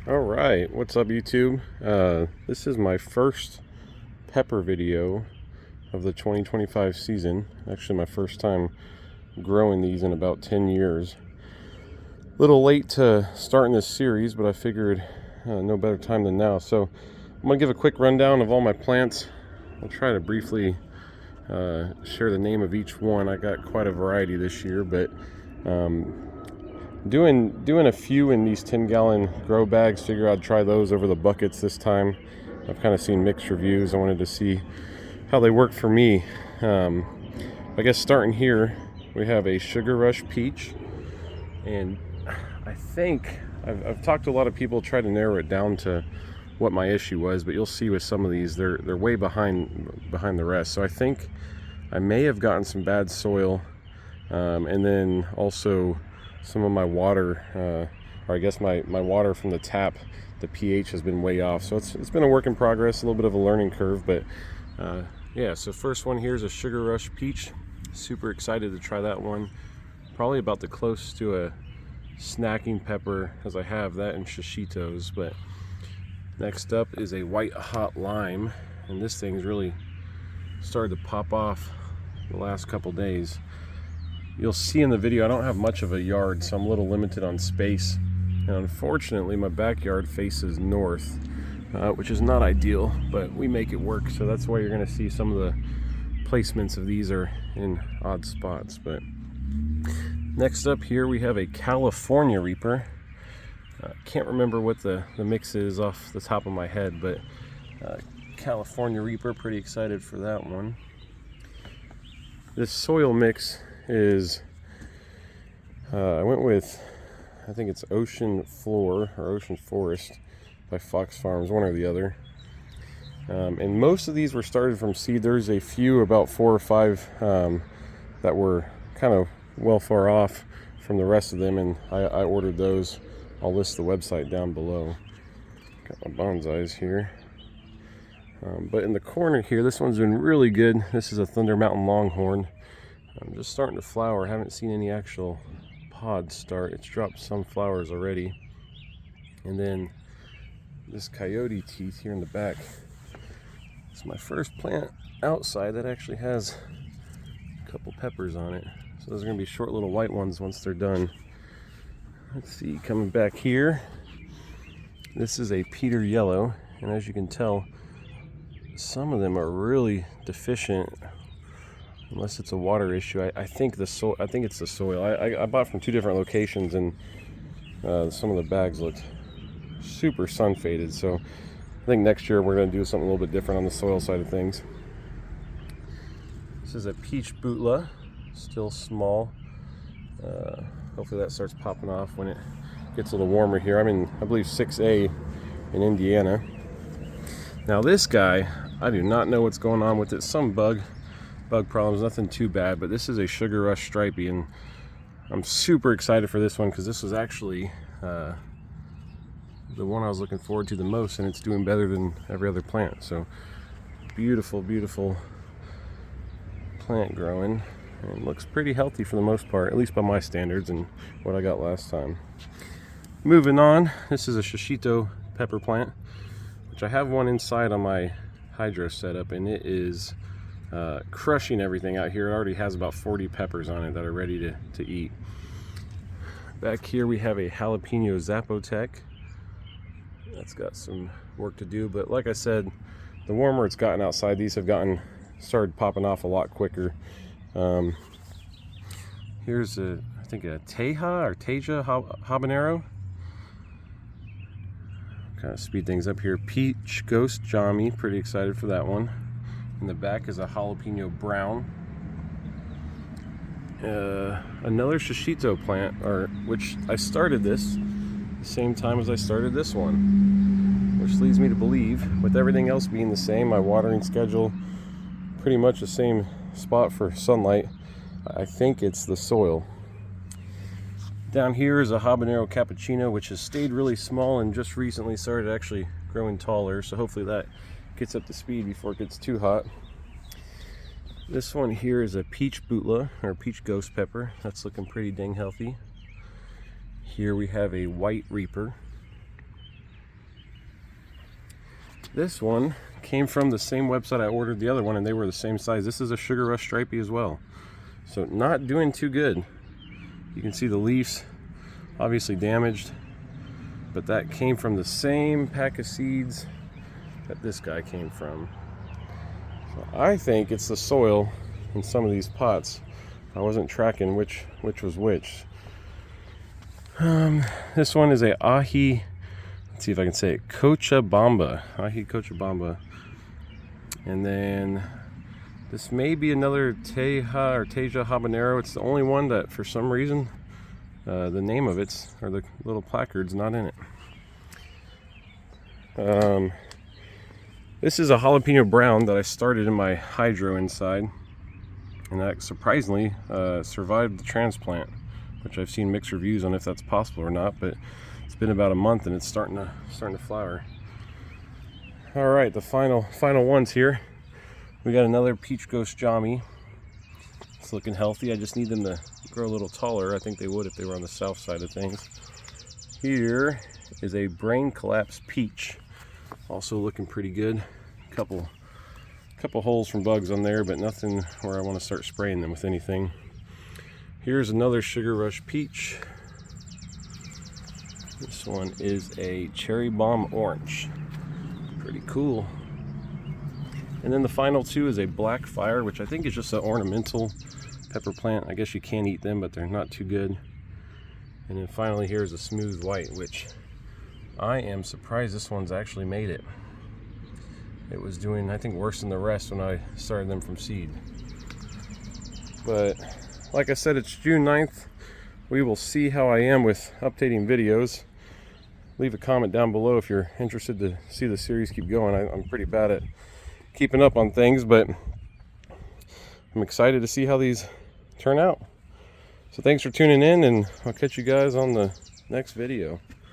All right, what's up YouTube? This is my first pepper video of the 2025 season. Actually my first time growing these in about 10 years. A little late to starting this series, but I figured no better time than now. So I'm gonna give a quick rundown of all my plants. I'll try to briefly share the name of each one. I got quite a variety this year, but doing a few in these 10-gallon grow bags. Figure I'd try those over the buckets this time. I've kind of seen mixed reviews. I wanted to see how they work for me. I guess starting here, we have a Sugar Rush Peach, and I think I've talked to a lot of people, try to narrow it down to what my issue was, but you'll see with some of these they're way behind the rest. So I think I may have gotten some bad soil, and then also some of my water, or I guess my water from the tap, the pH has been way off. So it's been a work in progress, a little bit of a learning curve, but yeah. So first one here is a Sugar Rush Peach. Super excited to try that one. Probably about the close to a snacking pepper as I have that in shishitos. But next up is a White Hot Lime, and this thing's really started to pop off the last couple days. You'll see in the video I don't have much of a yard, so I'm a little limited on space, and unfortunately my backyard faces north, which is not ideal, but we make it work. So that's why you're going to see some of the placements of these are in odd spots. But next up here we have a California Reaper. Can't remember what the mix is off the top of my head, but California Reaper, pretty excited for that one. This soil mix is, I went with, I think it's Ocean Floor or Ocean Forest by Fox Farms, one or the other. And most of these were started from seed. There's a few, about 4 or 5, that were kind of well far off from the rest of them, and I ordered those. I'll list the website down below. Got my bonsais here. But in the corner here, this one's been really good. This is a Thunder Mountain Longhorn. I'm just starting to flower. Haven't seen any actual pods start. It's dropped some flowers already. And then this Coyote Teeth here in the back. It's my first plant outside that actually has a couple peppers on it. So those are going to be short little white ones once they're done. Let's see, coming back here, this is a Peter Yellow, and as you can tell, some of them are really deficient, unless it's a water issue. I think it's the soil. I bought from 2 different locations, and some of the bags looked super sun faded. So I think next year we're going to do something a little bit different on the soil side of things. This is a Peach Bootla, still small. Hopefully that starts popping off when it gets a little warmer here. I'm in, I believe, 6A in Indiana. Now this guy, I do not know what's going on with it. Some bug problems, nothing too bad, but this is a Sugar Rush Stripey, and I'm super excited for this one because this was actually the one I was looking forward to the most, and it's doing better than every other plant. So beautiful plant growing, and looks pretty healthy for the most part, at least by my standards and what I got last time. Moving on, this is a shishito pepper plant, which I have one inside on my hydro setup, and it is crushing everything out here. It already has about 40 peppers on it that are ready to eat. Back here we have a jalapeno Zapotec. That's got some work to do, but like I said, the warmer it's gotten outside, these have started popping off a lot quicker. Here's I think a Teja habanero. Kind of speed things up here. Peach Ghost Jami, pretty excited for that one. In the back is a jalapeno brown. Another shishito plant, which I started this the same time as I started this one, which leads me to believe, with everything else being the same, my watering schedule pretty much the same spot for sunlight, I think it's the soil. Down here is a habanero cappuccino, which has stayed really small and just recently started actually growing taller, so hopefully that gets up to speed before it gets too hot. This one here is a Peach Bootla, or Peach Ghost Pepper. That's looking pretty dang healthy. Here we have a White Reaper. This one came from the same website I ordered the other one, and they were the same size. This is a Sugar Rush Stripey as well. So not doing too good. You can see the leaves obviously damaged, but that came from the same pack of seeds that this guy came from. So I think it's the soil in some of these pots. I wasn't tracking which was which. This one is a Ahi, let's see if I can say it, Cochabamba. Ahi Cochabamba. And then this may be another Teja or Teja Habanero. It's the only one that for some reason the name of it, or the little placard's not in it. This is a jalapeno brown that I started in my hydro inside, and that surprisingly survived the transplant, which I've seen mixed reviews on if that's possible or not, but it's been about a month and it's starting to flower. All right, the final ones here. We got another Peach Ghost Jami. It's looking healthy. I just need them to grow a little taller. I think they would if they were on the south side of things. Here is a Brain Collapse Peach, also looking pretty good. Couple holes from bugs on there, but nothing where I want to start spraying them with anything. Here's another Sugar Rush Peach. This one is a Cherry Bomb Orange. Pretty cool. And then the final two is a Black Fire, which I think is just an ornamental pepper plant. I guess you can eat them, but they're not too good. And then finally here's a Smooth White, which I am surprised this one's actually made it. It was doing, I think, worse than the rest when I started them from seed. But like I said, it's June 9th. We will see how I am with updating videos. Leave a comment down below if you're interested to see the series keep going. I'm pretty bad at keeping up on things, but I'm excited to see how these turn out. So thanks for tuning in, and I'll catch you guys on the next video.